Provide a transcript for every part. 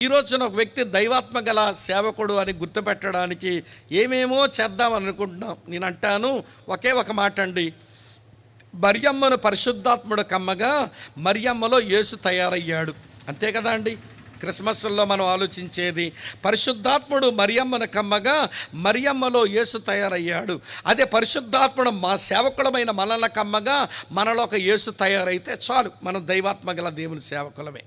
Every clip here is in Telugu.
ఈ రోజున ఒక వ్యక్తి దైవాత్మ గల సేవకుడు అని గుర్తుపెట్టడానికి ఏమేమో చేద్దాం అనుకుంటున్నాం. నేను అంటాను ఒకే ఒక మాట అండి. మరియమ్మను పరిశుద్ధాత్ముడు కమ్మగా మరియమ్మలో యేసు తయారయ్యాడు. అంతే కదా అండి. క్రిస్మస్లో మనం ఆలోచించేది పరిశుద్ధాత్ముడు మరియమ్మను కమ్మగా మరియమ్మలో యేసు తయారయ్యాడు. అదే పరిశుద్ధాత్ముడు మా సేవకులమైన మనల్ని కమ్మగా మనలో ఒక యేసు తయారైతే చాలు, మనం దైవాత్మ గల దేవుని సేవకులమే.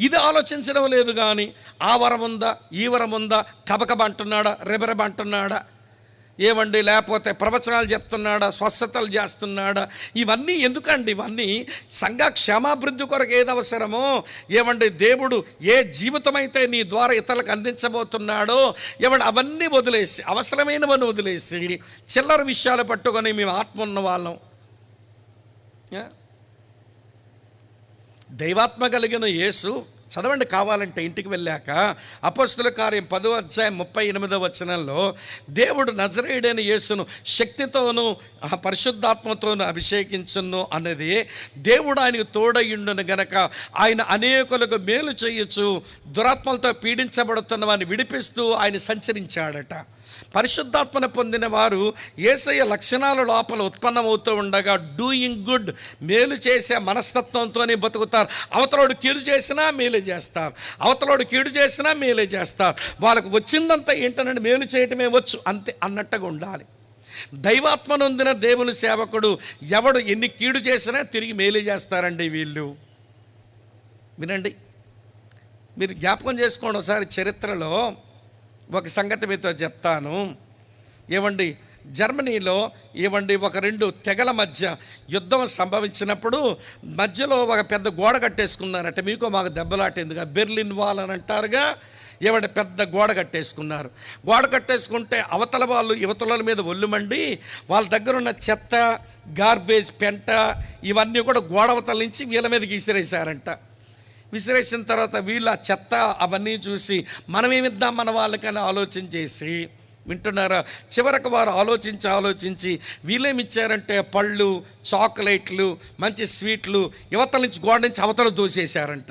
ఇది ఆలోచించడం లేదు. కానీ ఆ వరం ఉందా, ఈ వరం ఉందా, కబకబ అంటున్నాడా, రెబరెబ అంటున్నాడా, ఏమండి, లేకపోతే ప్రవచనాలు చెప్తున్నాడా, స్వస్థతలు చేస్తున్నాడా, ఇవన్నీ ఎందుకండి? ఇవన్నీ సంఘ క్షేమాభివృద్ధి కొరకు ఏది అవసరమో, ఏమండి, దేవుడు ఏ జీవితం అయితే నీ ద్వారా ఇతరులకు అందించబోతున్నాడో, ఏమండి, అవన్నీ వదిలేసి, అవసరమైనవన్నీ వదిలేసి చిల్లర విషయాలు పట్టుకొని మేము ఆత్మ ఉన్న వాళ్ళం. దైవాత్మ కలిగిన యేసు చదవండి కావాలంటే ఇంటికి వెళ్ళాక. అపొస్తలుల కార్యం 10వ అధ్యాయం 38వ వచనంలో దేవుడు నజరేయుడైన యేసును శక్తితోనూ పరిశుద్ధాత్మతోనూ అభిషేకించును అన్నది. దేవుడు ఆయనకు తోడయుండును గనక ఆయన అనేకులకు మేలు చేయొచ్చు, దురాత్మలతో పీడించబడుతున్న వారిని విడిపిస్తూ ఆయన సంచరించాడట. పరిశుద్ధాత్మను పొందిన వారు యేసయ్య లక్షణాల లోపల ఉత్పన్నమవుతూ ఉండగా డూయింగ్ గుడ్, మేలు చేసే మనస్తత్వంతోనే బతుకుతారు. అవతలోడు కీడు చేసినా మేలే చేస్తారు, అవతలోడు కీడు చేసినా మేలే చేస్తారు. వాళ్ళకు వచ్చిందంతా ఏంటనంటే మేలు చేయటమే వచ్చు, అంతే అన్నట్టుగా ఉండాలి. దైవాత్మ నొందిన దేవుని సేవకుడు ఎవడు ఎన్ని కీడు చేసినా తిరిగి మేలే చేస్తారండి వీళ్ళు. వినండి, మీరు జ్ఞాపకం చేసుకోండి ఒకసారి. చరిత్రలో ఒక సంగతి మీతో చెప్తాను. ఏమండి, జర్మనీలో ఒక 2 తెగల మధ్య యుద్ధం సంభవించినప్పుడు మధ్యలో ఒక పెద్ద గోడ కట్టేసుకున్నారట. మీకు మాకు దెబ్బలాట ఎందుకు, బెర్లిన్ వాల్ అని అంటారుగా. పెద్ద గోడ కట్టేసుకున్నారు. గోడ కట్టేసుకుంటే అవతల వాళ్ళు యువతల మీద ఒళ్ళుమండి వాళ్ళ దగ్గర ఉన్న చెత్త, గార్బేజ్, పెంట ఇవన్నీ కూడా గోడ అవతల నుంచి వీళ్ళ మీదకి విసిరేశారంట. విసిరేసిన తర్వాత వీళ్ళు ఆ చెత్త అవన్నీ చూసి మనమేమిద్దాం మన వాళ్ళకని ఆలోచన చేసి, వింటున్నారా, చివరకు వారు ఆలోచించి వీళ్ళేమిచ్చారంటే పళ్ళు, చాక్లెట్లు, మంచి స్వీట్లు యువతల నుంచి గోడ నుంచి అవతల దోసేశారంట.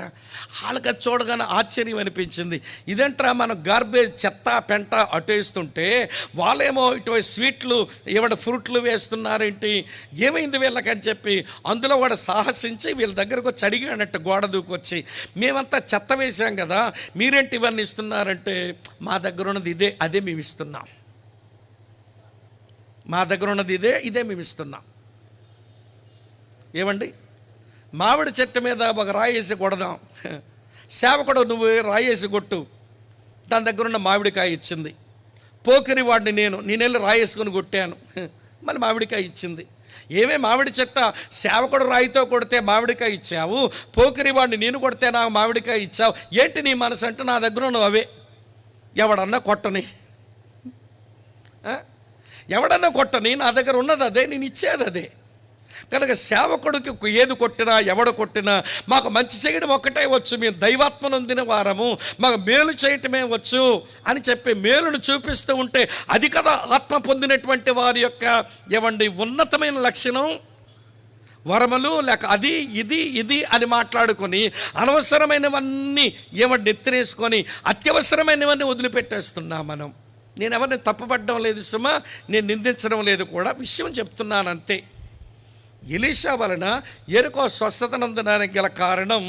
వాళ్ళకి చూడగానే ఆశ్చర్యం అనిపించింది. ఇదంటారా మనం గార్బేజ్, చెత్త, పెంట అటేస్తుంటే వాళ్ళేమో ఇటు స్వీట్లు ఫ్రూట్లు వేస్తున్నారేంటి, ఏమైంది వీళ్ళకని చెప్పి అందులో కూడా సాహసించి వీళ్ళ దగ్గరకు వచ్చి అడిగానట్టు గోడ దూకొచ్చి, మేమంతా చెత్త వేసాం కదా మీరేంటి ఇవన్నీ ఇస్తున్నారంటే, మా దగ్గర ఉన్నది ఇదే, అదే మేము ఇస్తున్నాం, మా దగ్గర ఉన్నది ఇదే మేము ఇస్తున్నాం. ఏమండి, మామిడి చెట్టు మీద ఒక రాయేసి కొడదాం, సేవకుడు నువ్వు రాయేసి కొట్టు, దాని దగ్గర ఉన్న మామిడికాయ ఇచ్చింది. పోకిరి వాడిని నేను వెళ్ళి రాయేసుకొని కొట్టాను, మళ్ళీ మామిడికాయ ఇచ్చింది. ఏమే మామిడి చెట్ట, సేవకుడు రాయితో కొడితే మామిడికాయ ఇచ్చావు, పోకిరి వాడిని నేను కొడితే నాకు మామిడికాయ ఇచ్చావు, ఏంటి నీ మనసు అంటే నా దగ్గర ఉన్నవి అవే. ఎవడన్నా కొట్టని నా దగ్గర ఉన్నది అదే, నేను ఇచ్చేది అదే. కనుక సేవకుడికి ఏది కొట్టినా ఎవడు కొట్టినా మాకు మంచి చేయడం ఒక్కటే వచ్చు, మేము దైవాత్మ నొందిన వారము, మాకు మేలు చేయటమే వచ్చు అని చెప్పి మేలును చూపిస్తూ ఉంటే అది కదా ఆత్మ పొందినటువంటి వారి యొక్క ఉన్నతమైన లక్షణం. వరములు లేక అది ఇది అని మాట్లాడుకొని అనవసరమైనవన్నీ ఎత్తినేసుకొని అత్యవసరమైనవన్నీ వదిలిపెట్టేస్తున్నాం మనం. నేను ఎవరిని తప్పుపడడం లేదు సుమా, నేను నిందించడం లేదు కూడా, విషయం చెప్తున్నాను అంతే. ఎలీషా వలన ఎరుకో స్వస్థతనందడానికి గల కారణం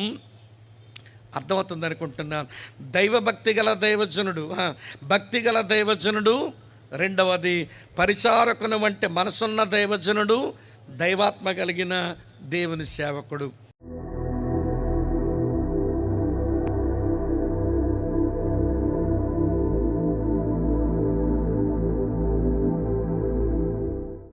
అర్థమవుతుంది అనుకుంటున్నాను. భక్తి గల దైవజనుడు. రెండవది పరిచారకుని వంటి మనసున్న దైవజనుడు, దైవాత్మ కలిగిన దేవుని సేవకుడు.